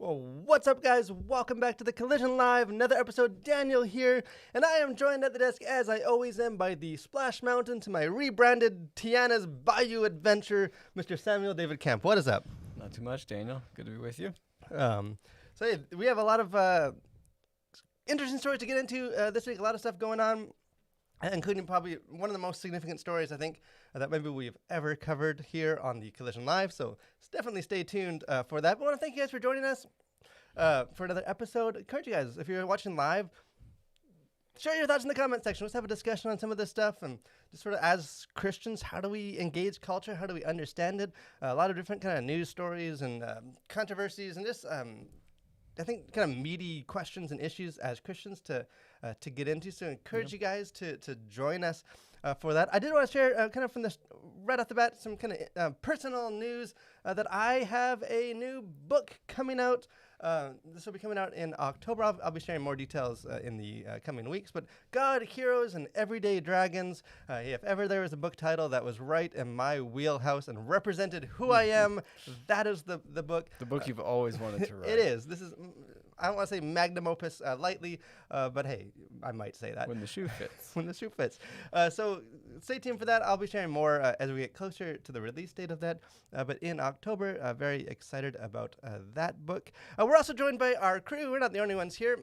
Well, what's up, guys? Welcome back to the Collision Live. Another episode. Daniel here, and I am joined at the desk, as I always am, by the Splash Mountain to my rebranded Tiana's Bayou Adventure, Mr. Samuel David Kemp. What is up? Not too much, Daniel. Good to be with you. Hey, we have a lot of interesting stories to get into this week. A lot of stuff going on, including probably one of the most significant stories, I think, that maybe we've ever covered here on the Collision Live. So definitely stay tuned for that. But I want to thank you guys for joining us for another episode. I encourage you guys, if you're watching live, share your thoughts in the comment section. Let's have a discussion on some of this stuff. And just sort of as Christians, how do we engage culture? How do we understand it? A lot of different kind of news stories and controversies and just I think kind of meaty questions and issues as Christians to get into. So I encourage you guys to join us for that. I did want to share kind of from this right off the bat some kind of personal news that I have a new book coming out. This will be coming out in October. I'll be sharing more details in the coming weeks. But God, Heroes, and Everyday Dragons. If ever there was a book title that was right in my wheelhouse and represented who I am, that is the book. The book you've always wanted to write. It is. This is, I don't want to say magnum opus lightly, but hey, I might say that. When the shoe fits. When the shoe fits. So stay tuned for that. I'll be sharing more as we get closer to the release date of that. But in October, very excited about that book. We're also joined by our crew. We're not the only ones here.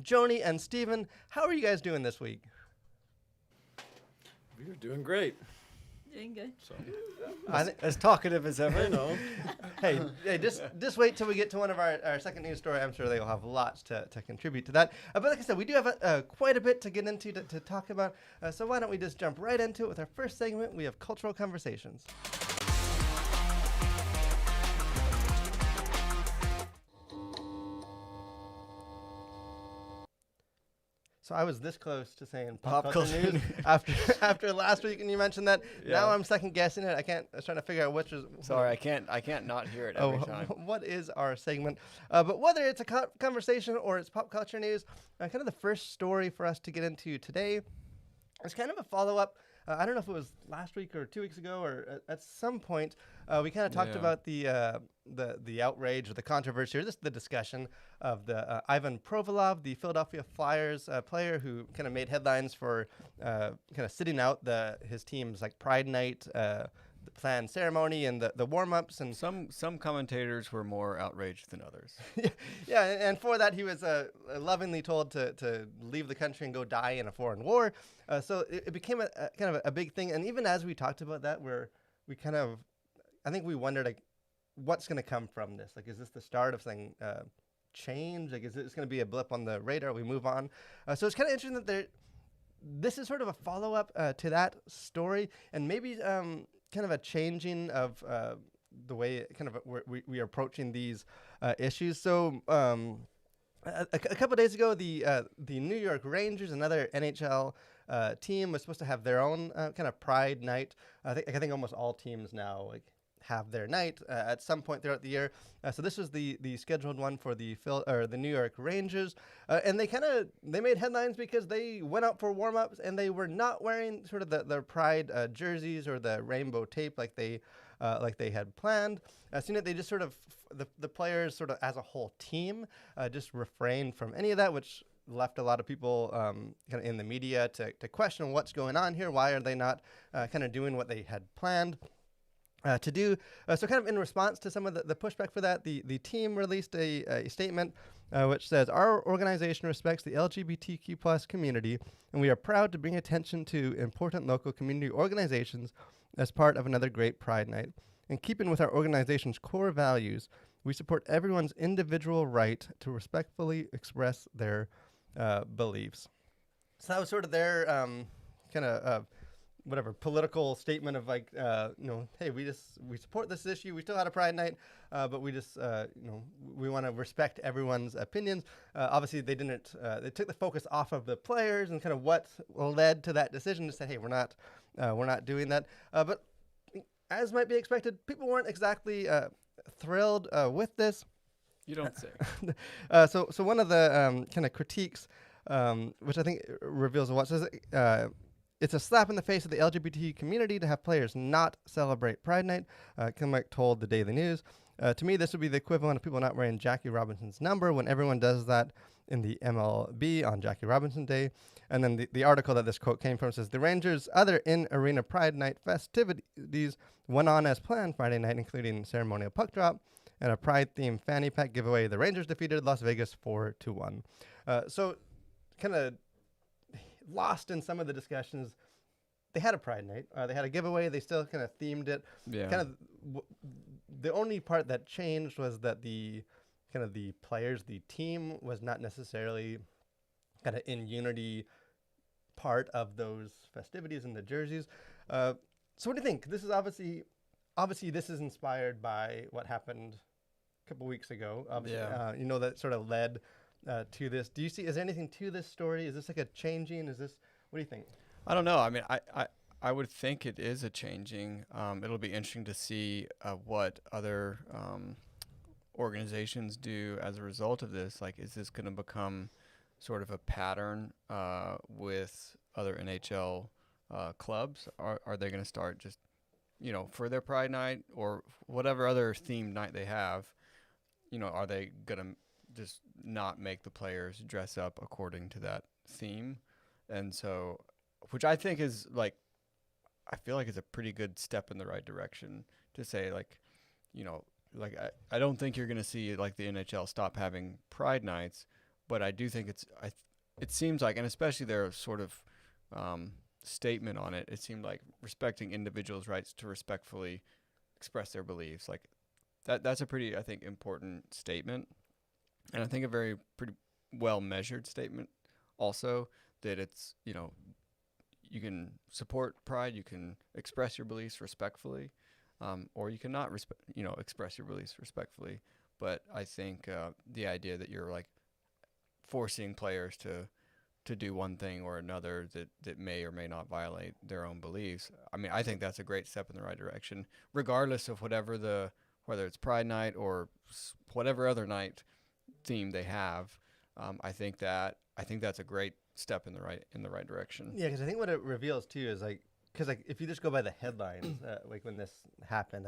Joni and Steven, how are you guys doing this week? We're doing great. Doing good. So, As talkative as ever. you know. Hey, just wait till we get to one of our second news story. I'm sure they'll have lots to contribute to that. But like I said, we do have quite a bit to get into to talk about. So why don't we just jump right into it with our first segment? We have Cultural Conversations. So I was this close to saying pop culture news after last week, and you mentioned that. Yeah. Now I'm second guessing it. I was trying to figure out which is. Sorry, I can't not hear it every time. What is our segment? But whether it's a conversation or it's pop culture news, kind of the first story for us to get into today is kind of a follow-up. I don't know if it was last week or 2 weeks ago or at some point, we kind of talked about the outrage or the controversy or just the discussion of the Ivan Provorov, the Philadelphia Flyers player who kind of made headlines for kind of sitting out his team's like Pride Night, the planned ceremony and the warm-ups. And Some commentators were more outraged than others. Yeah, and for that he was lovingly told to leave the country and go die in a foreign war. So it became a kind of a big thing. And even as we talked about that, I think we wondered, like, what's going to come from this? Like, is this the start of something change? Like, is this going to be a blip on the radar? We move on. So it's kind of interesting that this is sort of a follow-up to that story, and maybe kind of a changing of the way kind of we are approaching these issues. So a couple of days ago, the New York Rangers, another NHL team, was supposed to have their own kind of Pride Night. I think almost all teams now have their night at some point throughout the year. So this was the scheduled one for the New York Rangers, and they made headlines because they went out for warm-ups and they were not wearing sort of their Pride jerseys or the rainbow tape like they had planned. So they just sort of the players sort of as a whole team just refrained from any of that, which left a lot of people kind of in the media to question what's going on here. Why are they not kind of doing what they had planned to do? So kind of in response to some of the pushback for that, the team released a statement which says, "Our organization respects the LGBTQ plus community, and we are proud to bring attention to important local community organizations as part of another great Pride Night. In keeping with our organization's core values, we support everyone's individual right to respectfully express their beliefs." So that was sort of their kind of political statement of like, hey, we support this issue. We still had a Pride Night, but we just, we want to respect everyone's opinions. Obviously, they didn't. They took the focus off of the players and kind of what led to that decision to say, hey, we're not doing that. But as might be expected, people weren't exactly thrilled with this. You don't say. So one of the kind of critiques, which I think reveals a lot, says it's a slap in the face of the LGBT community to have players not celebrate Pride Night, Kilmark told the Daily News. To me, this would be the equivalent of people not wearing Jackie Robinson's number when everyone does that in the MLB on Jackie Robinson Day. And then the article that this quote came from says, the Rangers' other in-arena Pride Night festivities went on as planned Friday night, including ceremonial puck drop and a Pride-themed fanny pack giveaway. The Rangers defeated Las Vegas 4-1. So kind of lost in some of the discussions. They had a Pride Night. They had a giveaway. They still kind of themed it. Yeah. Kind of the only part that changed was that the players, the team was not necessarily kind of in unity part of those festivities and the jerseys. So what do you think? This is obviously this is inspired by what happened a couple weeks ago. Obviously, that sort of led to this. Do you see? Is there anything to this story? Is this like a changing? What do you think? I don't know. I mean, I would think it is a changing. It'll be interesting to see what other organizations do as a result of this. Like, is this going to become sort of a pattern with other NHL clubs? Are they going to start just, for their Pride Night or whatever other themed night they have, are they going to just not make the players dress up according to that theme? And so, which I think is I feel like it's a pretty good step in the right direction to say, I don't think you're going to see the NHL stop having Pride Nights, but I do think it seems like, and especially their sort of statement on it, it seemed like respecting individuals' rights to respectfully express their beliefs. That's a pretty, I think, important statement, and I think a pretty well measured statement also, that it's, you can support Pride, you can express your beliefs respectfully, or you cannot express your beliefs respectfully. But I think the idea that you're forcing players to do one thing or another that may or may not violate their own beliefs, I mean, I think that's a great step in the right direction, regardless of whether it's Pride Night or whatever other night theme they have. I think that's a great step in the right direction. Yeah, because I think what it reveals too is if you just go by the headlines, when this happened,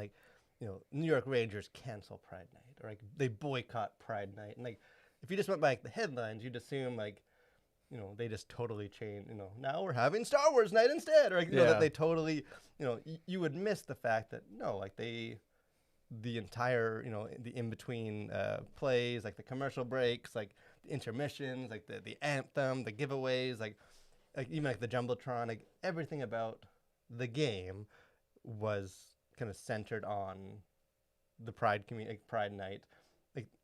New York Rangers cancel Pride Night, or they boycott Pride Night, and if you just went by the headlines, you'd assume they just totally changed. Now we're having Star Wars Night instead, or that they totally, you would miss the fact that no, the entire, the in between plays, the commercial breaks, the intermissions, the anthem, the giveaways, even the jumbotron, everything about the game was kind of centered on the Pride Pride Night.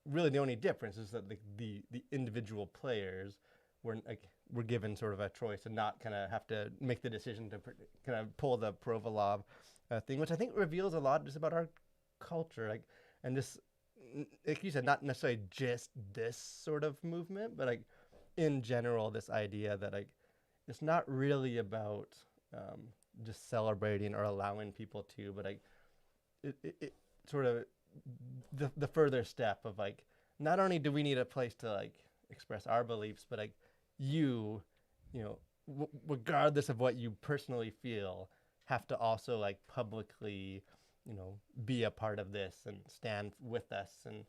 Really, the only difference is that the individual players were given sort of a choice and not kind of have to make the decision to kind of pull the Provorov thing, which I think reveals a lot just about our culture, and this, like you said, not necessarily just this sort of movement, but in general, this idea that it's not really about just celebrating or allowing people to, but it sort of the further step of not only do we need a place to express our beliefs, but regardless of what you personally feel, have to also publicly be a part of this and stand with us, and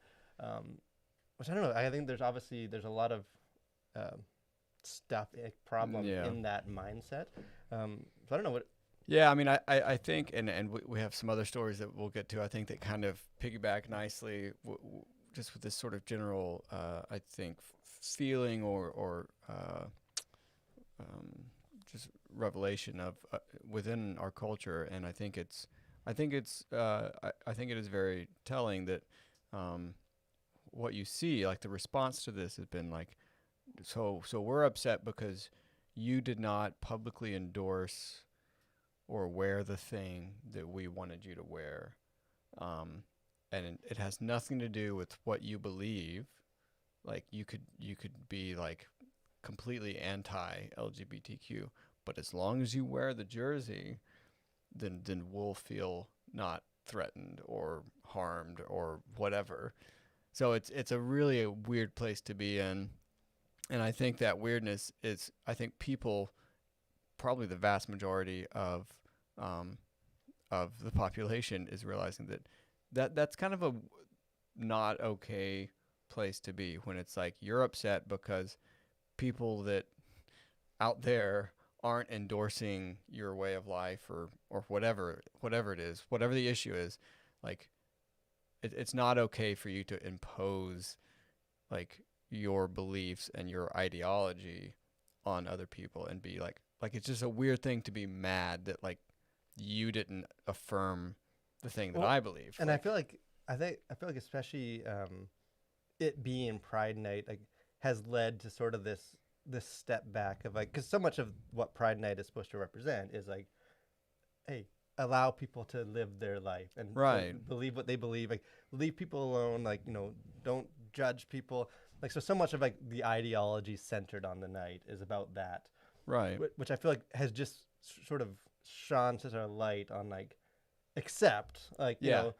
which I don't know. I think there's a lot of stuff, problem in that mindset. So I don't know what. Yeah, I mean, I think, and we have some other stories that we'll get to, I think, that kind of piggyback nicely just with this sort of general, I think, feeling or just revelation of within our culture. And I think it is very telling that what you see, the response to this has been so we're upset because you did not publicly endorse or wear the thing that we wanted you to wear. And it has nothing to do with what you believe. You could be completely anti-LGBTQ, but as long as you wear the jersey, then we'll feel not threatened or harmed or whatever. So it's a really a weird place to be in. And I think that weirdness is, I think people, probably the vast majority of the population, is realizing that's kind of not okay place to be when it's like you're upset because people that out there aren't endorsing your way of life or whatever it is, whatever the issue is, like it's not okay for you to impose like your beliefs and your ideology on other people and be like it's just a weird thing to be mad that like you didn't affirm the thing that I believe. And I feel like especially it being Pride Night like has led to sort of this step back of like, because so much of what Pride Night is supposed to represent is like, hey, allow people to live their life and to believe what they believe, like leave people alone, like, you know, don't judge people, like, so much of like the ideology centered on the night is about that, right? Which I feel like has just sort of shone such a light on like, accept, like, you know,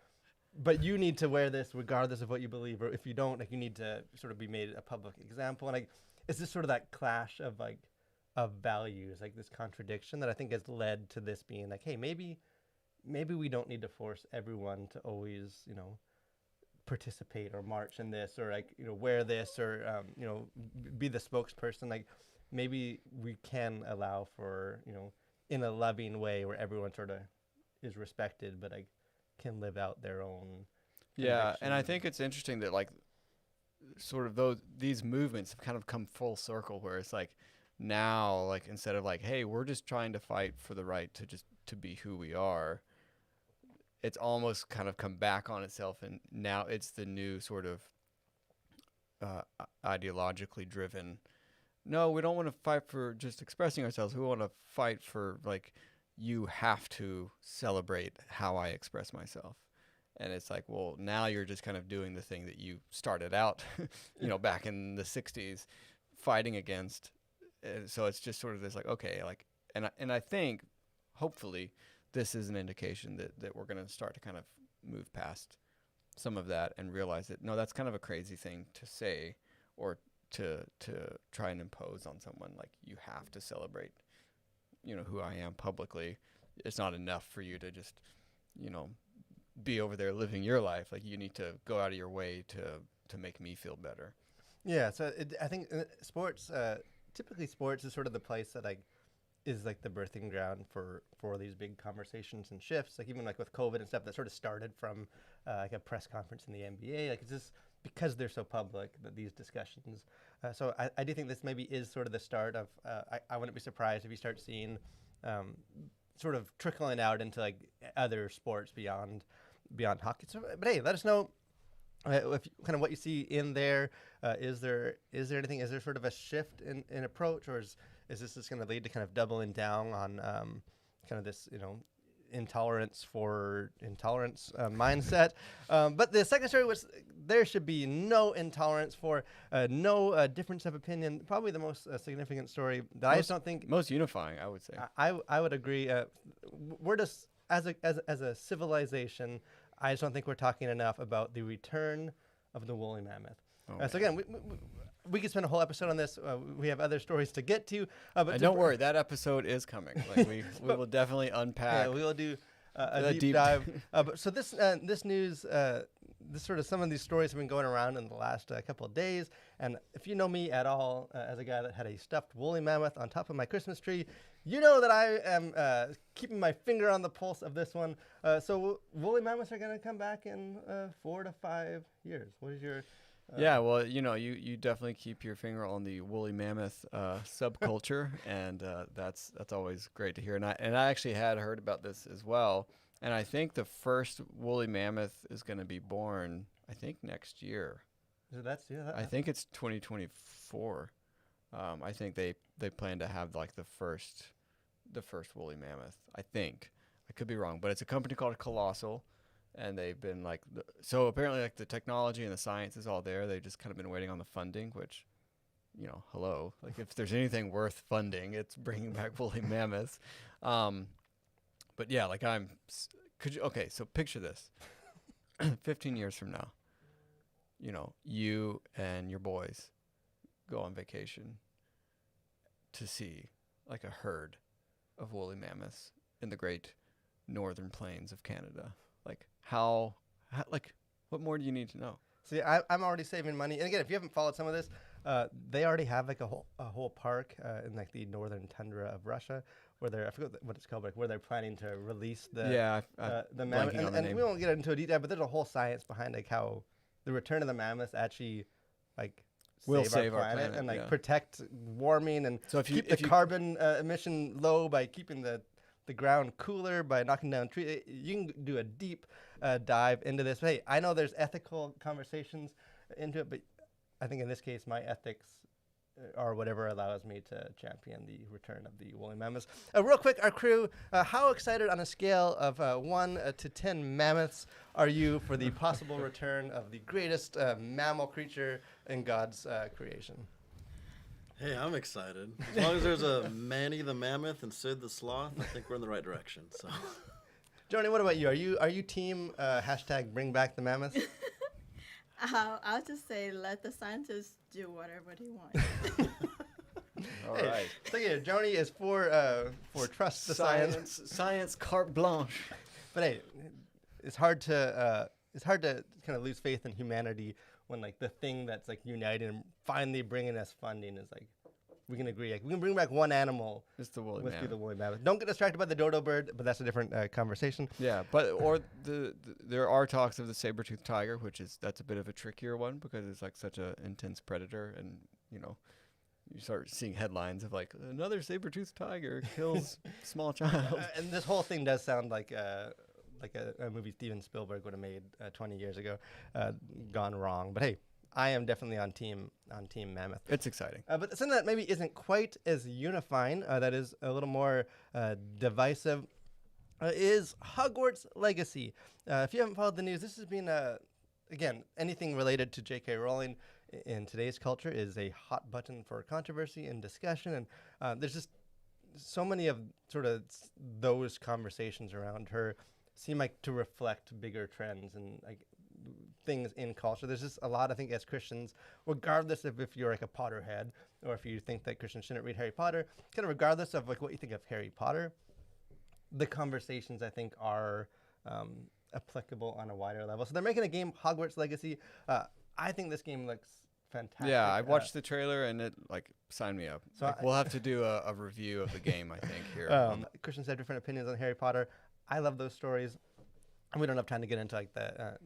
but you need to wear this regardless of what you believe, or if you don't, like, you need to sort of be made a public example. And like, it's just sort of that clash of like of values, like this contradiction that I think has led to this being like, hey, maybe we don't need to force everyone to always, you know, participate or march in this, or like, you know, wear this, or you know, be the spokesperson. Like maybe we can allow for, you know, in a loving way where everyone sort of is respected, but like can live out their own and I think it's interesting that like sort of these movements have kind of come full circle, where it's like now, like, instead of like, hey, we're just trying to fight for the right to be who we are, it's almost kind of come back on itself, and now it's the new sort of ideologically driven, no, we don't want to fight for just expressing ourselves, we want to fight for like, you have to celebrate how I express myself. And it's like, well, now you're just kind of doing the thing that you started out, you know, back in the 60s fighting against. So it's just sort of this like, okay, like, and I think hopefully this is an indication that we're going to start to kind of move past some of that and realize that, no, that's kind of a crazy thing to say or to try and impose on someone. Like, you have to celebrate, you know, who I am publicly. It's not enough for you to just, you know, be over there living your life. Like, you need to go out of your way to make me feel better. Yeah, so I think sports, typically sports is sort of the place that like is like the birthing ground for these big conversations and shifts. Like even like with COVID and stuff, that sort of started from like a press conference in the NBA. Like it's just because they're so public that these discussions. So I do think this maybe is sort of the start of. I wouldn't be surprised if you start seeing sort of trickling out into like other sports beyond hockey. So, but hey, let us know if kind of what you see in there. Is there anything? Is there sort of a shift in approach, or is this just going to lead to kind of doubling down on kind of this, you know, intolerance mindset? But the second story was there should be no intolerance for no difference of opinion. Probably the most significant story that I just don't think most unifying. I would say. I would agree. We're just as a civilization. I just don't think we're talking enough about the return of the woolly mammoth. So again, we could spend a whole episode on this. We have other stories to get to. But don't worry, that episode is coming. Like we will definitely unpack. Yeah, we will do a deep dive. But so this news, this sort of some of these stories have been going around in the last couple of days. And if you know me at all, as a guy that had a stuffed woolly mammoth on top of my Christmas tree, you know that I am keeping my finger on the pulse of this one. So woolly mammoths are going to come back in 4 to 5 years. What is your... yeah, well, you know, you definitely keep your finger on the woolly mammoth subculture, and that's always great to hear. And I actually had heard about this as well, and I think the first woolly mammoth is going to be born, I think, next year. I think it's 2024. I think they plan to have like the first woolly mammoth. I think, I could be wrong, but it's a company called Colossal. And they've been like, so apparently like the technology and the science is all there. They've just kind of been waiting on the funding, which, you know, hello. Like if there's anything worth funding, it's bringing back woolly mammoths. But yeah, like okay, so picture this. 15 years from now, you know, you and your boys go on vacation to see like a herd of woolly mammoths in the great northern plains of Canada. Like how like what more do you need to know? See, I'm already saving money. And again, if you haven't followed some of this, they already have like a whole park in like the northern tundra of Russia, where they're, I forget what it's called, like where they're planning to release the mammoth. blanking on the And name. we won't get into a detail, but there's a whole science behind like how the return of the mammoth actually like Will save our planet and like yeah. protect warming and So if you keep the carbon emission low by keeping the ground cooler by knocking down trees. You can do a deep dive into this. But hey, I know there's ethical conversations into it, but I think in this case, my ethics are whatever allows me to champion the return of the woolly mammoths. Real quick, our crew, how excited on a scale of 1 to 10 mammoths are you for the possible return of the greatest mammal creature in God's creation? Hey, I'm excited. As long as there's a Manny the mammoth and Sid the sloth, I think we're in the right direction. So, Joni, what about you? Are you team hashtag bring back the mammoth? I'll just say let the scientists do whatever they want. All Hey, right. so yeah, Joni is for trust the science. Science carte blanche. But hey, it's hard to kind of lose faith in humanity when like the thing that's like uniting and finally bringing us funding is like we can agree like we can bring back one animal. It's the woolly Let's do mammoth. the woolly mammoth. Don't get distracted by the dodo bird, but that's a different conversation. Yeah, but or there are talks of the saber-toothed tiger, that's a bit of a trickier one because it's like such a intense predator, and you start seeing headlines of like another saber-toothed tiger kills small child. And this whole thing does sound like a movie Steven Spielberg would have made 20 years ago, gone wrong. But hey, I am definitely on team mammoth. It's exciting. But something that maybe isn't quite as unifying, that is a little more divisive, is Hogwarts Legacy. If you haven't followed the news, this has been, again, anything related to J.K. Rowling in today's culture is a hot button for controversy and discussion. And there's just so many of sort of those conversations around her seem like to reflect bigger trends and like things in culture. There's just a lot, I think, as Christians, regardless of if you're like a Potterhead or if you think that Christians shouldn't read Harry Potter, kind of regardless of like what you think of Harry Potter, the conversations I think are applicable on a wider level. So they're making a game, Hogwarts Legacy. I think this game looks fantastic. Yeah, I watched the trailer and it like signed me up. So Like, we'll have to do a review of the game, I think, here. Christians have different opinions on Harry Potter. I love those stories. And we don't have time to get into like the,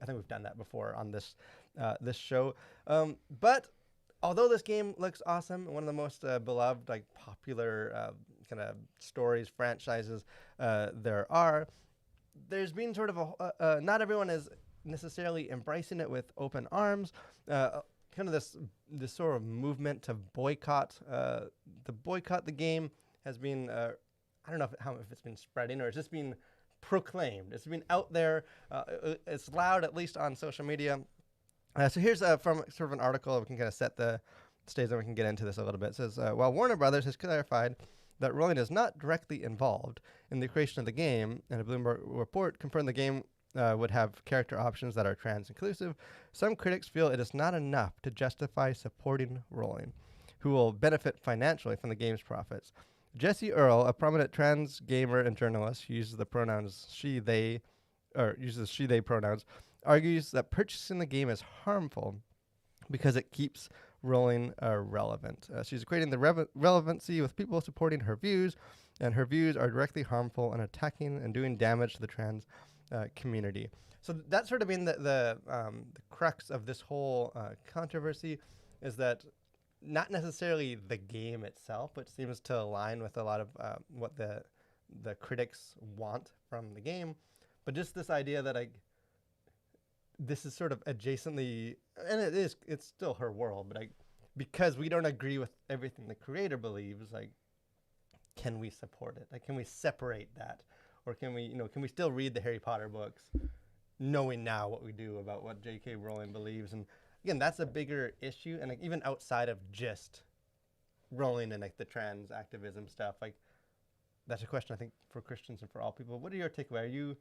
I think we've done that before on this show. But although this game looks awesome, one of the most beloved, like popular kind of stories, franchises there are, there's been sort of not everyone is necessarily embracing it with open arms. Kind of this sort of movement to boycott the game has been, I don't know if it's been spreading or it's just been proclaimed. It's been out there. It's loud, at least on social media. So here's from sort of an article. We can kind of set the stage and we can get into this a little bit. It says, while Warner Brothers has clarified that Rowling is not directly involved in the creation of the game, and a Bloomberg report confirmed the game would have character options that are trans-inclusive, some critics feel it is not enough to justify supporting Rowling, who will benefit financially from the game's profits. Jesse Earle, a prominent trans gamer and journalist who uses the pronouns she/they pronouns, argues that purchasing the game is harmful because it keeps Rowling relevant. She's equating the relevancy with people supporting her views, and her views are directly harmful and attacking and doing damage to the trans community. So that's sort of been the crux of this whole controversy, is that not necessarily the game itself, which seems to align with a lot of what the critics want from the game, but just this idea that like this is sort of adjacently, and it's still her world, but like because we don't agree with everything the creator believes, like can we support it? Like can we separate that, or can we still read the Harry Potter books, knowing now what we do about what J.K. Rowling believes? And again, that's a bigger issue, and like even outside of just Rowling and like the trans activism stuff, like that's a question I think for Christians and for all people. What are your takeaway? Are you?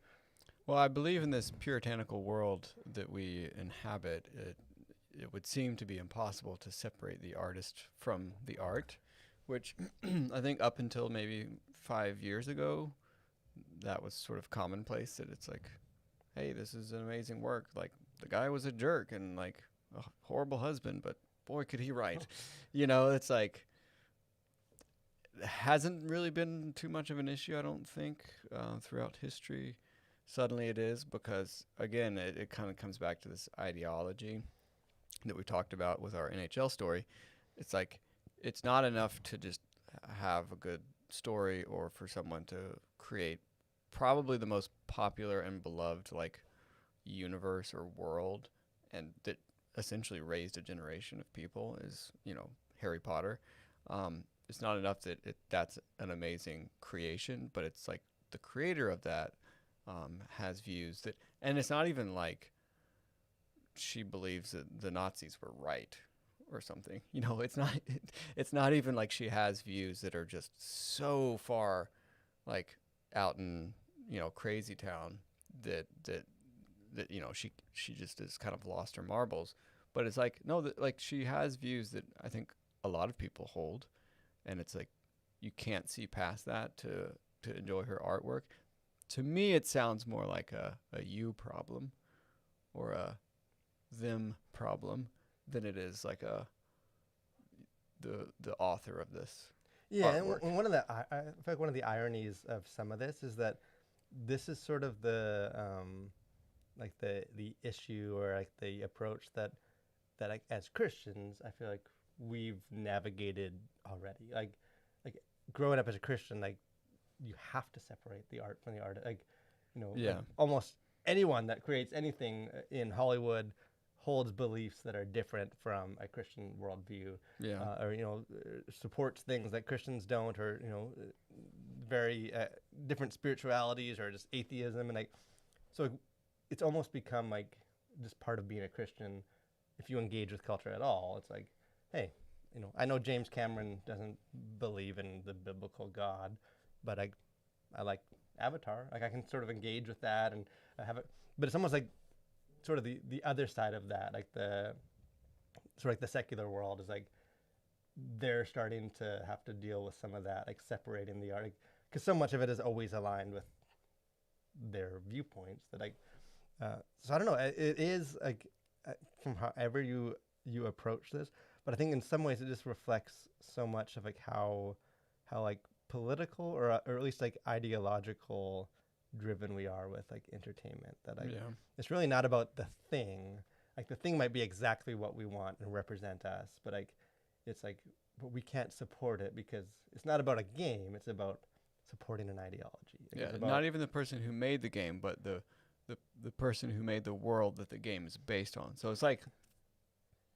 Well, I believe in this puritanical world that we inhabit. It would seem to be impossible to separate the artist from the art, which I think up until maybe 5 years ago, that was sort of commonplace, that it's like, hey, this is an amazing work. Like, the guy was a jerk and like a horrible husband, but boy, could he write. You know, it's like, hasn't really been too much of an issue, I don't think, throughout history. Suddenly it is, because again, it kind of comes back to this ideology that we talked about with our NHL story. It's like, it's not enough to just have a good story or for someone to create probably the most popular and beloved like universe or world, and that essentially raised a generation of people, is, you know, Harry Potter. It's not enough that that's an amazing creation, but it's like the creator of that has views that, and it's not even like she believes that the Nazis were right or something. You know, it's not even like she has views that are just so far like out in, you know, crazy town that you know, she just has kind of lost her marbles. But it's like, no, that like she has views that I think a lot of people hold, and it's like you can't see past that to enjoy her artwork. To me, it sounds more like a you problem or a them problem than it is like the author of this. Yeah, artwork. and one of the I feel like one of the ironies of some of this is that this is sort of the like the issue or like the approach that like as Christians I feel like we've navigated already. Like growing up as a Christian, like you have to separate the art from the art. Like, you know, Yeah. like almost anyone that creates anything in Hollywood holds beliefs that are different from a Christian worldview. Yeah. Or, you know, supports things that Christians don't, or, you know, very different spiritualities, or just atheism. And like, so it's almost become like just part of being a Christian. If you engage with culture at all, it's like, hey, you know, I know James Cameron doesn't believe in the biblical God, but I like Avatar. Like I can sort of engage with that and have it. But it's almost like sort of the other side of that, like the sort of like the secular world is like they're starting to have to deal with some of that, like separating the art, because so much of it is always aligned with their viewpoints. That like, so I don't know. It is like from however you approach this, but I think in some ways it just reflects so much of like how like political or at least like ideological driven we are with like entertainment, that like it's really not about the thing. Like the thing might be exactly what we want and represent us, but like it's like, but we can't support it because it's not about a game, it's about supporting an ideology. Like, Yeah, not even the person who made the game, but the person who made the world that the game is based on. So it's like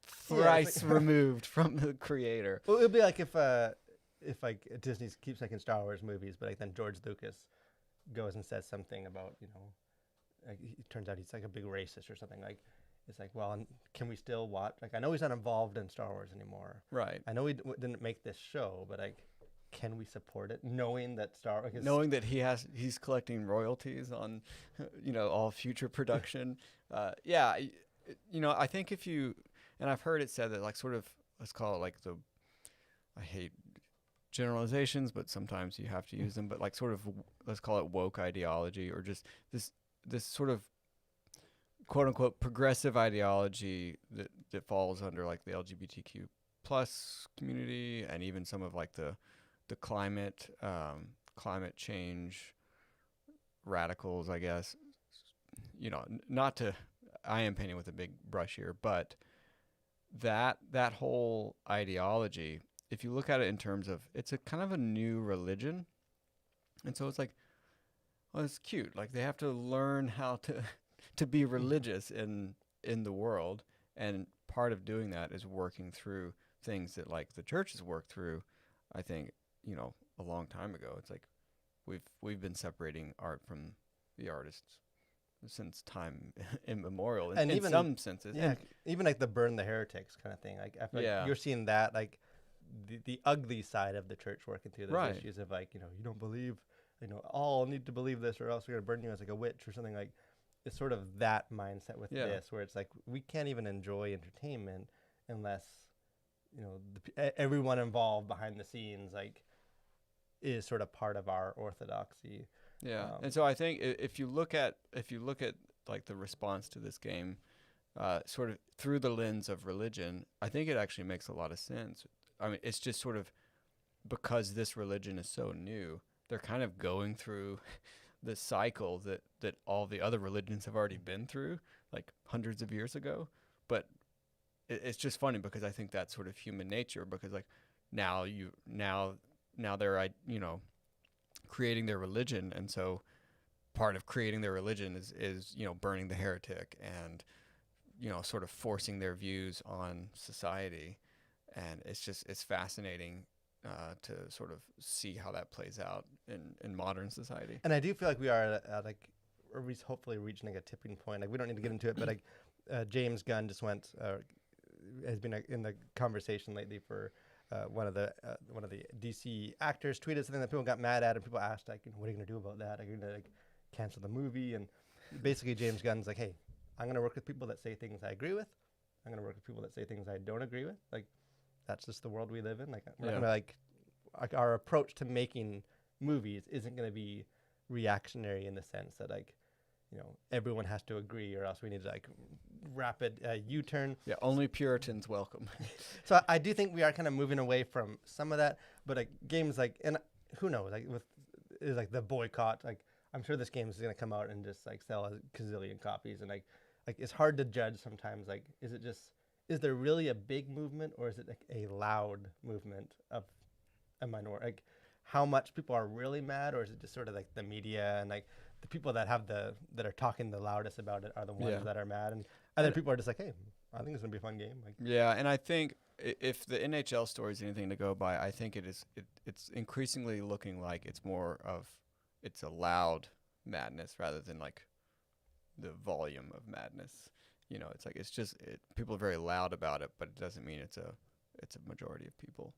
thrice it's like removed from the creator. Well, it would be like if like Disney keeps making Star Wars movies, but like then George Lucas goes and says something about, you know, like it turns out he's like a big racist or something. Like it's like, well, can we still watch? Like I know he's not involved in Star Wars anymore. Right. I know he didn't make this show, but like, can we support it knowing that knowing that he's collecting royalties on, you know, all future production. Yeah, you know, I think if you, and I've heard it said that like sort of, let's call it like I hate generalizations, but sometimes you have to use them, but like sort of, let's call it woke ideology, or just this sort of quote unquote progressive ideology that falls under like the LGBTQ plus community, and even some of like the climate change radicals, I guess. You know, not to, I am painting with a big brush here, but that whole ideology, if you look at it in terms of, it's a kind of a new religion, and so it's like, well, it's cute. Like they have to learn how to be religious in the world, and part of doing that is working through things that like the church has worked through. I think, you know, a long time ago. It's like we've been separating art from the artists since time immemorial, and in some senses. Yeah, even like the burn the heretics kind of thing. Like I feel like you're seeing that, like the ugly side of the church working through those issues of like, you know, you don't believe, you know, all need to believe this or else we're gonna burn you as like a witch or something. Like it's sort of that mindset with this, where it's like we can't even enjoy entertainment unless, you know, everyone involved behind the scenes like is sort of part of our orthodoxy. Yeah, and so I think if you look at like the response to this game, sort of through the lens of religion, I think it actually makes a lot of sense. I mean, it's just sort of because this religion is so new, they're kind of going through the cycle that all the other religions have already been through, like hundreds of years ago. But it's just funny because I think that's sort of human nature. Because like now they're creating their religion, and so part of creating their religion is burning the heretic and sort of forcing their views on society. And it's fascinating to sort of see how that plays out in modern society. And I do feel like we are at hopefully reaching like a tipping point. Like we don't need to get into it, but like James Gunn just has been in the conversation lately for one of the DC actors tweeted something that people got mad at, and people asked like, what are you gonna do about that? Are you gonna like cancel the movie? And basically James Gunn's like, hey, I'm gonna work with people that say things I agree with. I'm gonna work with people that say things I don't agree with. Like that's just the world we live in. Like we're not gonna like our approach to making movies isn't gonna be reactionary in the sense that like everyone has to agree, or else we need to like rapid U-turn. Yeah, only Puritans welcome. So I do think we are kind of moving away from some of that, but like games like, and who knows, like is like the boycott. Like I'm sure this game is gonna come out and just like sell a gazillion copies, and like it's hard to judge sometimes. Like is there really a big movement, or is it like a loud movement of a minority? Like how much people are really mad, or is it just sort of like the media and like the people that are talking the loudest about it are the ones that are mad, and other people are just like, hey, I think it's gonna be a fun game. Like and I think if the NHL story is anything to go by, I think it's increasingly looking like it's a loud madness rather than like the volume of madness. It's like people are very loud about it, but it doesn't mean it's a majority of people.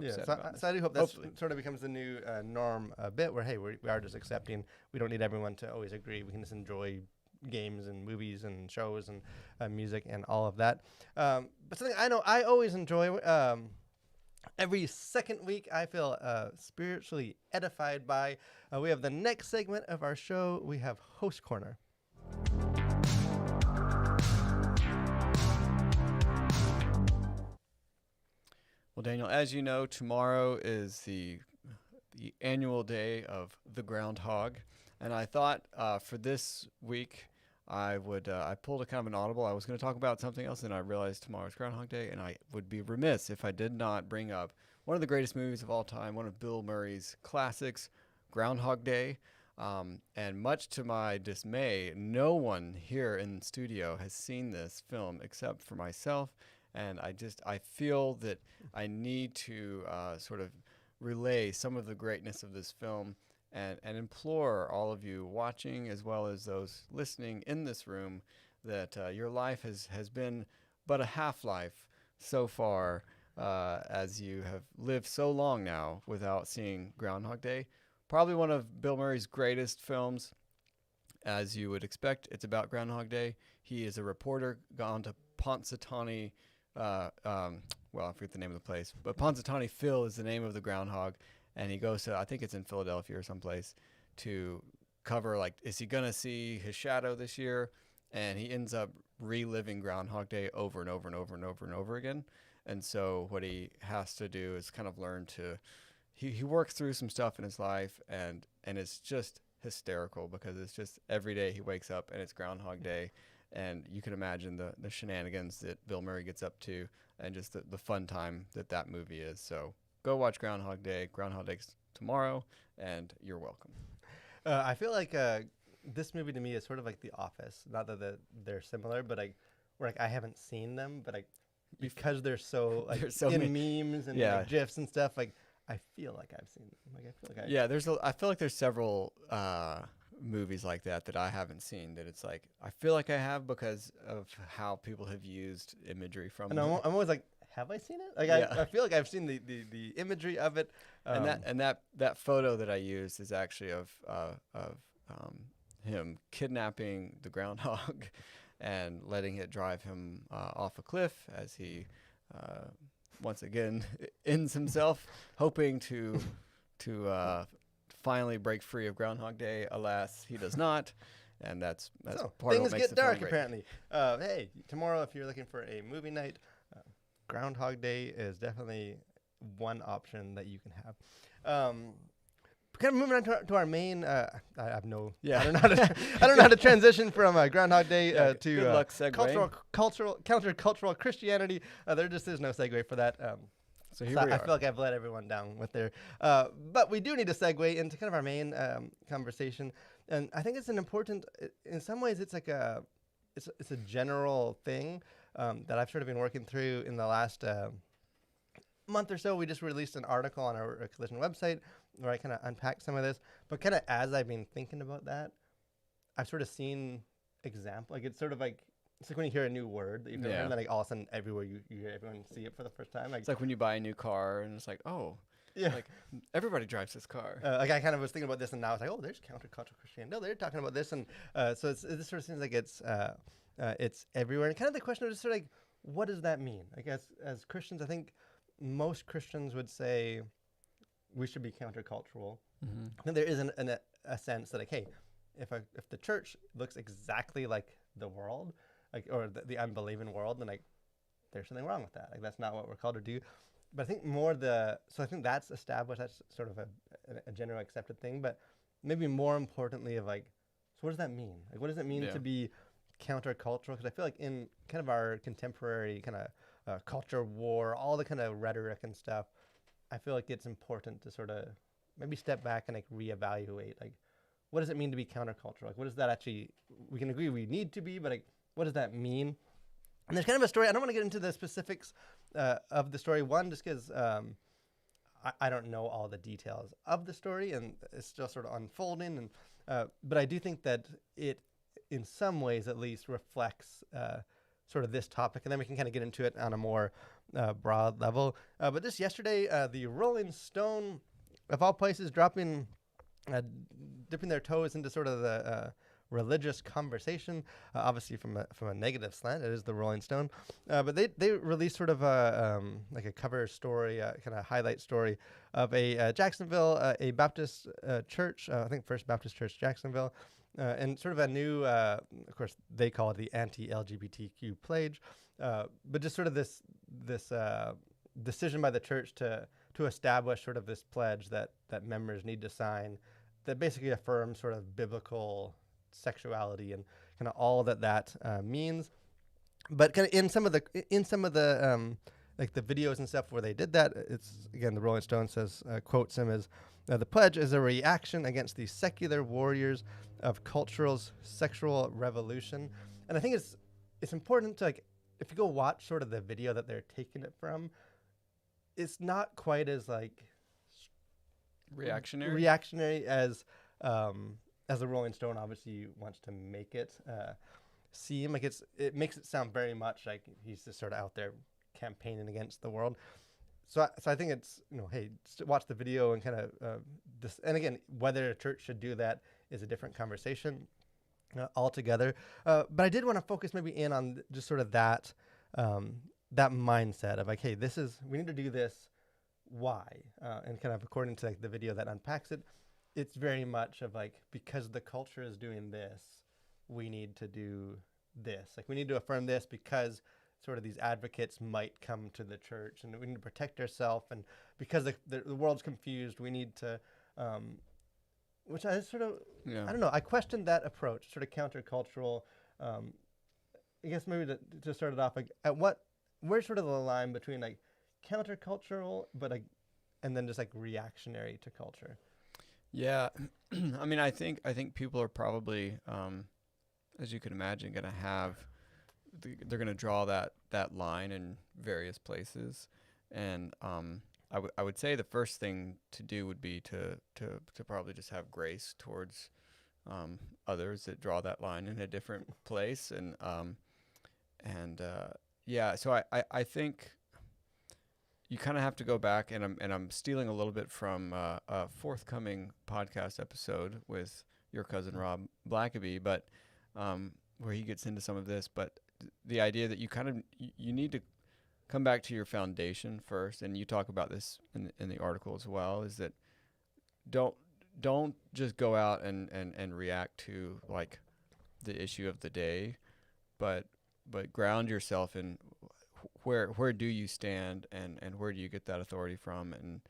So I do hope that sort of becomes the new norm a bit, where hey, we are just accepting. We don't need everyone to always agree. We can just enjoy games and movies and shows and music and all of that. But something I know I always enjoy. Every second week, I feel spiritually edified by. We have the next segment of our show. We have Host Corner. Well, Daniel, as you know, tomorrow is the annual day of the Groundhog, and I thought for this week I pulled a kind of an audible. I was going to talk about something else, and I realized tomorrow's Groundhog Day, and I would be remiss if I did not bring up one of the greatest movies of all time, one of Bill Murray's classics, Groundhog Day. And much to my dismay, no one here in the studio has seen this film except for myself. And I feel that I need to sort of relay some of the greatness of this film and implore all of you watching as well as those listening in this room that your life has been but a half-life so far, as you have lived so long now without seeing Groundhog Day. Probably one of Bill Murray's greatest films, as you would expect. It's about Groundhog Day. He is a reporter gone to Punxsutawney. I forget the name of the place, but Punxsutawney Phil is the name of the groundhog, and he goes to, I think it's in Philadelphia or someplace, to cover like, is he gonna see his shadow this year? And he ends up reliving Groundhog Day over and over and over and over and over again. And so what he has to do is kind of learn to, he works through some stuff in his life, and it's just hysterical because it's just every day he wakes up and it's Groundhog Day. And you can imagine the shenanigans that Bill Murray gets up to, and just the fun time that movie is. So go watch Groundhog Day. Groundhog Day's tomorrow, and you're welcome. I feel like this movie to me is sort of like The Office. Not that they're similar, but I haven't seen them, but because they're so like in memes and like GIFs and stuff, like I feel like I've seen them. Like I feel like I feel like there's several movies like that I haven't seen, that it's like I feel like I have because of how people have used imagery from and them. I'm always like, have I seen it? Like I feel like I've seen the imagery of it. And that photo that I used is actually of him kidnapping the groundhog and letting it drive him off a cliff as he once again ends himself, hoping to finally break free of Groundhog Day. Alas, he does not. and that's So part of things what makes get the film dark great. apparently. Hey, tomorrow if you're looking for a movie night, Groundhog Day is definitely one option that you can have. Kind of moving on to our main. I have no. Yeah. I don't know how to. I don't know how to transition from Groundhog Day Yeah, to good luck segueing. countercultural Christianity. There just is no segue for that. So here So we I are. feel like I've let everyone down with their. But we do need to segue into kind of our main conversation, and I think it's an important. In some ways, it's like it's a general thing that I've sort of been working through in the last month or so. We just released an article on our Collision website where I kind of unpacked some of this. But kind of as I've been thinking about that, I've sort of seen example. Like it's sort of like it's like when you hear a new word that you've never heard, and then like all of a sudden everywhere you hear everyone see it for the first time. Like It's like when you buy a new car and it's like, oh, yeah. like everybody drives this car. Like I kind of was thinking about this, and now I was like, oh, there's countercultural Christianity. No, they're talking about this, and so this sort of seems like it's everywhere. And kind of the question is sort of like, what does that mean? I guess as Christians, I think most Christians would say we should be countercultural. Mm-hmm. And there is a sense that like, hey, if the church looks exactly like the world, like or the unbelieving world, then like there's something wrong with that. Like that's not what we're called to do. But I think so I think that's established. That's sort of a general accepted thing. But maybe more importantly, of like, so what does that mean? Like, what does it mean to be countercultural? Because I feel like in kind of our contemporary kind of culture war, all the kind of rhetoric and stuff, I feel like it's important to sort of maybe step back and like reevaluate. Like, what does it mean to be countercultural? Like, what does that actually? We can agree we need to be, but like, what does that mean? And there's kind of a story. I don't want to get into the specifics of the story. One, just because I don't know all the details of the story, and it's still sort of unfolding. And but I do think that it, in some ways at least, reflects sort of this topic, and then we can kind of get into it on a more broad level. But just yesterday, the Rolling Stone, of all places, dipping their toes into sort of the religious conversation, obviously from a negative slant. It is the Rolling Stone, but they released sort of like a cover story, kind of highlight story of a Jacksonville, a Baptist church, I think First Baptist Church Jacksonville, and sort of a new, of course they call it the anti-LGBTQ pledge, but just sort of this decision by the church to establish sort of this pledge that members need to sign, that basically affirms sort of biblical sexuality and kind of all that means. But kind of in some of the like the videos and stuff where they did that, it's again the Rolling Stone says, quotes him as, the pledge is a reaction against the secular warriors of cultural's sexual revolution. And I think it's important to, like, if you go watch sort of the video that they're taking it from, it's not quite as like reactionary as the Rolling Stone obviously wants to make it seem. Like it makes it sound very much like he's just sort of out there campaigning against the world. So I think it's, hey, watch the video and kind of this. And again, whether a church should do that is a different conversation altogether. But I did want to focus maybe in on just sort of that mindset of like, hey, we need to do this. Why? And kind of according to like the video that unpacks it, it's very much of like, because the culture is doing this, we need to do this. Like, we need to affirm this because sort of these advocates might come to the church, and we need to protect ourselves. And because the world's confused, we need to, which I sort of, I don't know, I questioned that approach, sort of countercultural. I guess maybe to start it off, like where's sort of the line between like countercultural, but like, and then just like reactionary to culture? Yeah, I mean, I think people are probably, as you can imagine, going to have, they're going to draw that line in various places, and I would say the first thing to do would be to probably just have grace towards others that draw that line in a different place, and so I think you kind of have to go back, and I'm stealing a little bit from a forthcoming podcast episode with your cousin Rob Blackaby, but where he gets into some of this. But the idea that you need to come back to your foundation first, and you talk about this in the article as well, is that don't just go out and react to like the issue of the day, but ground yourself in where do you stand, and where do you get that authority from, and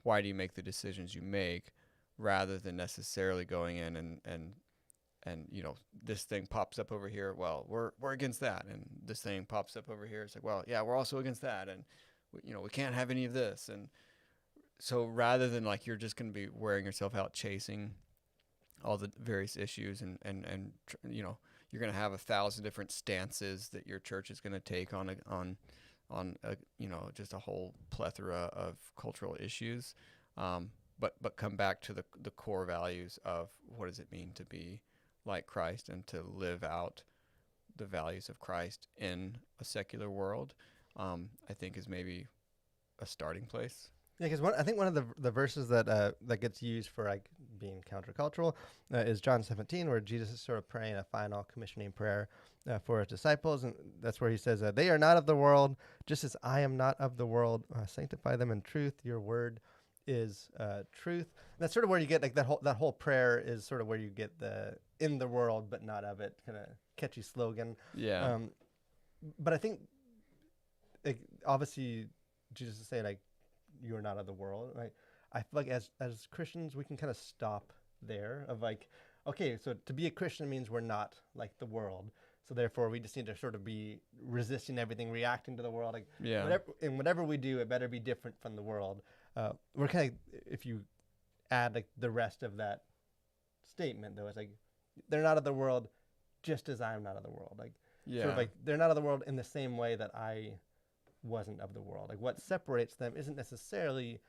why do you make the decisions you make, rather than necessarily going in and this thing pops up over here, well, we're against that, and this thing pops up over here, it's like, well, yeah, we're also against that, and we can't have any of this. And so rather than like you're just going to be wearing yourself out chasing all the various issues, and you're going to have 1,000 different stances that your church is going to take on just a whole plethora of cultural issues, but come back to the core values of what does it mean to be like Christ and to live out the values of Christ in a secular world, I think is maybe a starting place. Yeah, because I think one of the verses that gets used for like being countercultural is John 17, where Jesus is sort of praying a final commissioning prayer for his disciples, and that's where he says, "They are not of the world, just as I am not of the world. Sanctify them in truth. Your word is truth." And that's sort of where you get like that whole prayer is sort of where you get the "in the world but not of it" kind of catchy slogan. Yeah. But I think like obviously Jesus is saying like, "You are not of the world," right? I feel like as Christians, we can kind of stop there of like, okay, so to be a Christian means we're not like the world. So therefore, we just need to sort of be resisting everything, reacting to the world. Like, Yeah. whatever we do, it better be different from the world. We're kind of, if you add like the rest of that statement, though, it's like, they're not of the world, just as I'm not of the world. Like, Yeah. sort of like they're not of the world in the same way that I wasn't of the world. Like what separates them isn't necessarily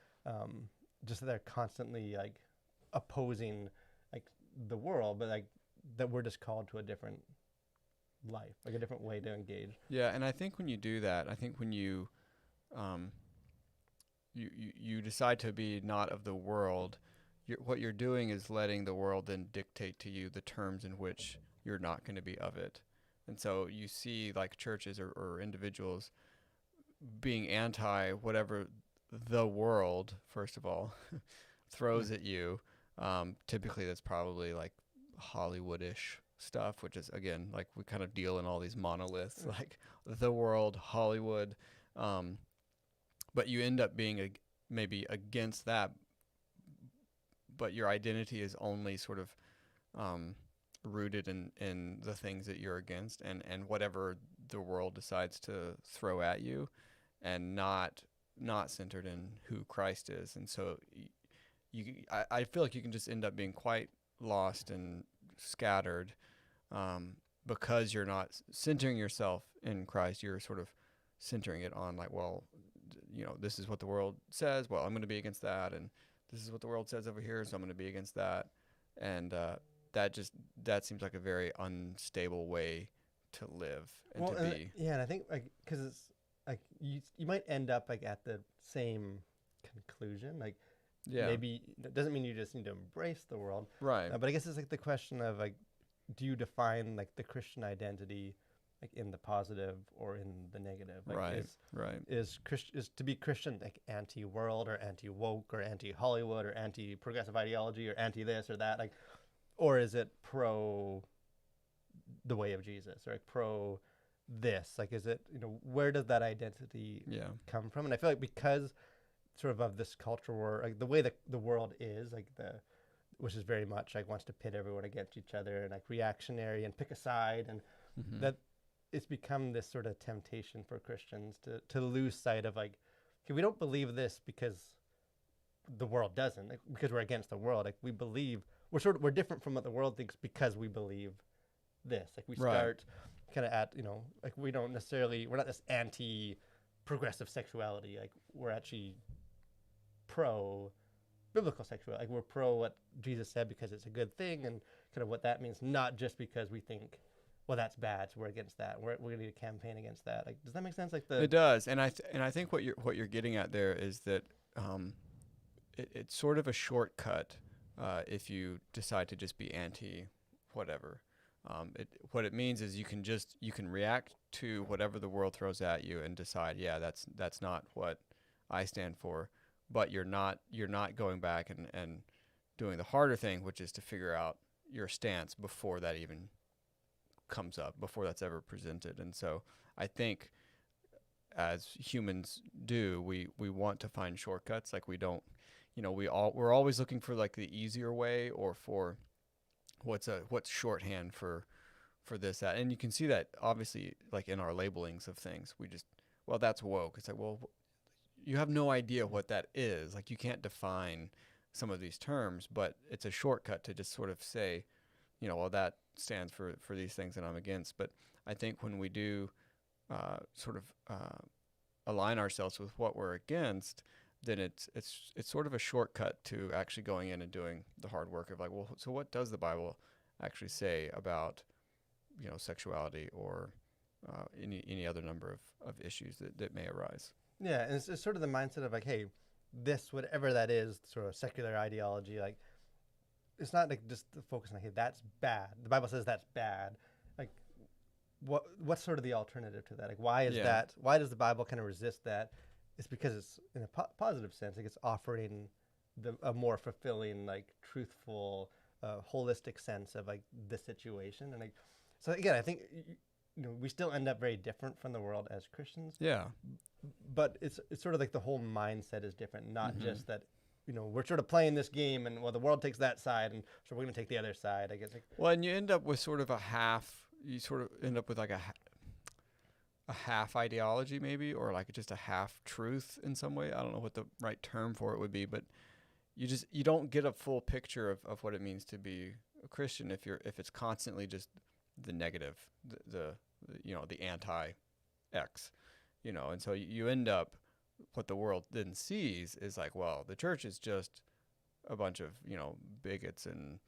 just that they're constantly like opposing like the world, but like that we're just called to a different life, like a different way to engage. Yeah, and I think when you do that, I think when you you decide to be not of the world, what you're doing is letting the world then dictate to you the terms in which you're not going to be of it. And so you see like churches or individuals being anti whatever the world, first of all, throws at you. Typically that's probably like Hollywoodish stuff, which is, again, like we kind of deal in all these monoliths, like the world, Hollywood. But you end up being maybe against that, but your identity is only sort of rooted in the things that you're against, and whatever the world decides to throw at you, and not centered in who Christ is. And so I feel like you can just end up being quite lost and scattered because you're not centering yourself in Christ. You're sort of centering it on like, well, this is what the world says, well, I'm going to be against that, and this is what the world says over here, so I'm going to be against that. And that seems like a very unstable way to live and to be. Yeah, and I think like because it's like you might end up like at the same conclusion. Like, yeah, maybe that doesn't mean you just need to embrace the world, right? But I guess it's like the question of like, do you define like the Christian identity like in the positive or in the negative? Like, Is to be Christian like anti-world or anti-woke or anti-Hollywood or anti-progressive ideology or anti-this or that, like, or is it pro the way of Jesus or like pro this? Like, is it, where does that identity come from? And I feel like because sort of this culture where like the way that the world is like which is very much like wants to pit everyone against each other and like reactionary and pick a side, and that it's become this sort of temptation for Christians to lose sight of like, okay, we don't believe this because the world doesn't, like, because we're against the world. Like, we believe we're different from what the world thinks because we believe this. Like, we start kind of at, like, we're not this anti-progressive sexuality. Like, we're actually pro biblical sexuality. Like, we're pro what Jesus said because it's a good thing, and kind of what that means, not just because we think, well, that's bad, so we're against that. We're going to need a campaign against that. Like, does that make sense? Like, it does, and I think what you're getting at there is that it's sort of a shortcut if you decide to just be anti whatever. What it means is you can react to whatever the world throws at you and decide, yeah, that's not what I stand for, but you're not going back and doing the harder thing, which is to figure out your stance before that even comes up before that's ever presented. And so I think as humans do, we want to find shortcuts. Like we don't, we're always looking for like the easier way, or for what's shorthand for this, that. And you can see that obviously like in our labelings of things. We just, well, that's woke. It's like, well, you have no idea what that is. Like you can't define some of these terms, but it's a shortcut to just sort of say, well, that stands for these things that I'm against. But I think when we do sort of align ourselves with what we're against, then it's sort of a shortcut to actually going in and doing the hard work of like, well, so what does the Bible actually say about sexuality or any other number of issues that may arise. Yeah, and it's sort of the mindset of like, hey, this, whatever that is, sort of secular ideology, like, it's not like just the focus on, hey, that's bad. The Bible says that's bad. Like, what's sort of the alternative to that? Like, why is that? Why does the Bible kind of resist that? It's because it's, in a positive sense, like it's offering a more fulfilling, like, truthful, holistic sense of like the situation. And like, so again, I think we still end up very different from the world as Christians. Yeah. But it's sort of like the whole mindset is different, not just that, we're sort of playing this game and, well, the world takes that side and so we're going to take the other side, I guess. Like, well, and you end up with sort of you sort of end up with like a half ideology maybe, or like just a half truth in some way. I don't know what the right term for it would be, but you don't get a full picture of what it means to be a Christian if it's constantly just the negative, the anti-X, and so you end up, what the world then sees is like, well, the church is just a bunch of, bigots and,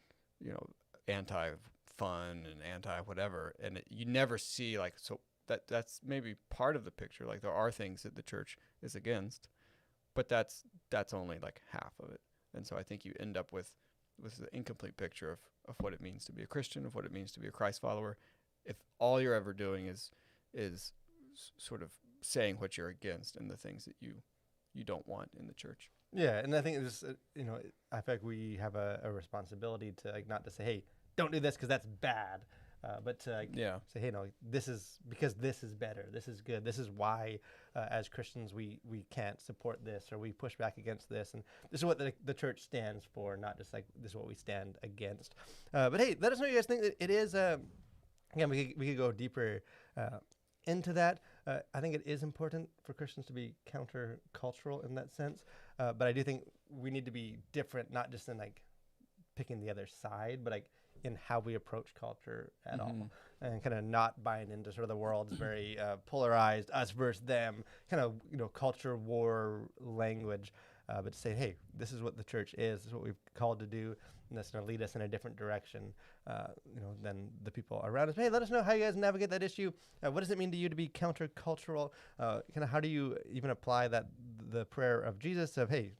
anti-fun and anti-whatever. And you never see like, so that's maybe part of the picture. Like there are things that the church is against, but that's only like half of it. And so I think you end up with the incomplete picture of what it means to be a Christian, of what it means to be a Christ follower, if all you're ever doing is sort of saying what you're against and the things that you don't want in the church. Yeah, and I think it's I feel like we have a responsibility to like not to say, hey, don't do this because that's bad, but to say, hey, no, this is because this is better, this is good, this is why as Christians we can't support this or we push back against this, and this is what the church stands for, not just like this is what we stand against. But hey, let us know what you guys think. It is again, we could go deeper into that. I think it is important for Christians to be countercultural in that sense, but I do think we need to be different, not just in like picking the other side, but like in how we approach culture at all, and kind of not buying into sort of the world's very polarized us versus them kind of culture war language, but to say, hey, this is what the church is, this is what we've called to do, and that's going to lead us in a different direction than the people around us. Hey, let us know how you guys navigate that issue. What does it mean to you to be countercultural? Kind of how do you even apply the prayer of Jesus of, hey,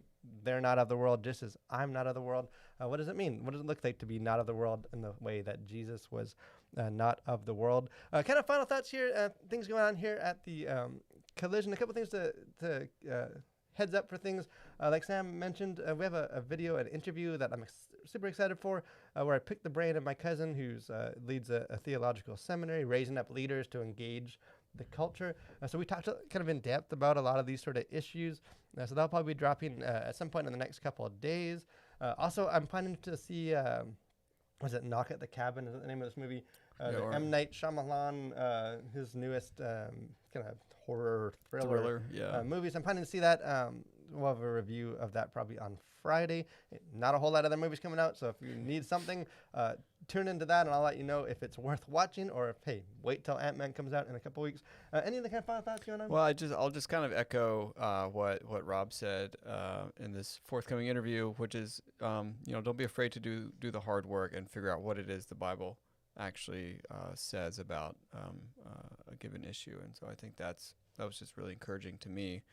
they're not of the world just as I'm not of the world? What does it mean? What does it look like to be not of the world in the way that Jesus was not of the world? Kind of final thoughts here, things going on here at the Collision. A couple things to heads up for things. Like Sam mentioned, we have a video, an interview that I'm super excited for, where I picked the brain of my cousin who leads a theological seminary, raising up leaders to engage the culture. So we talked kind of in depth about a lot of these sort of issues. So that'll probably be dropping at some point in the next couple of days. Also, I'm planning to see, was it Knock at the Cabin? Is that the name of this movie? The M. Night Shyamalan, his newest kind of horror thriller movies. I'm planning to see that. We'll have a review of that probably on Friday. Not a whole lot of other movies coming out, so if you need something, tune into that, and I'll let you know if it's worth watching, or if, hey, wait till Ant-Man comes out in a couple weeks. Any other kind of final thoughts going on? Well, I'll just kind of echo what Rob said in this forthcoming interview, which is, don't be afraid to do the hard work and figure out what it is the Bible actually says about a given issue. And so I think that was just really encouraging to me,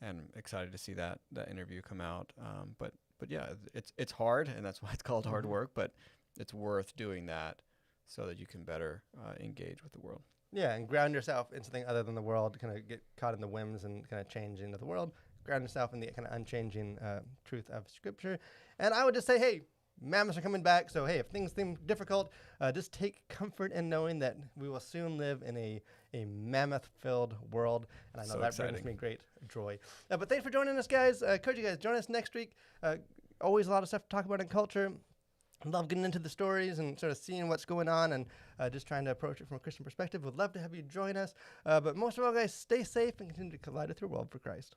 and excited to see that interview come out. But yeah, it's hard, and that's why it's called hard work, but it's worth doing that so that you can better engage with the world. Yeah, and ground yourself in something other than the world, kind of get caught in the whims and kind of change into the world. Ground yourself in the kind of unchanging truth of Scripture. And I would just say, hey, Mammoths are coming back. So, hey, if things seem difficult, just take comfort in knowing that we will soon live in a mammoth-filled world. And I know So that brings exciting. me great joy. But thanks for joining us, guys. Encourage you guys, join us next week. Always a lot of stuff to talk about in culture. Love getting into the stories and sort of seeing what's going on and just trying to approach it from a Christian perspective. Would love to have you join us. But most of all, guys, stay safe and continue to collide with your world for Christ.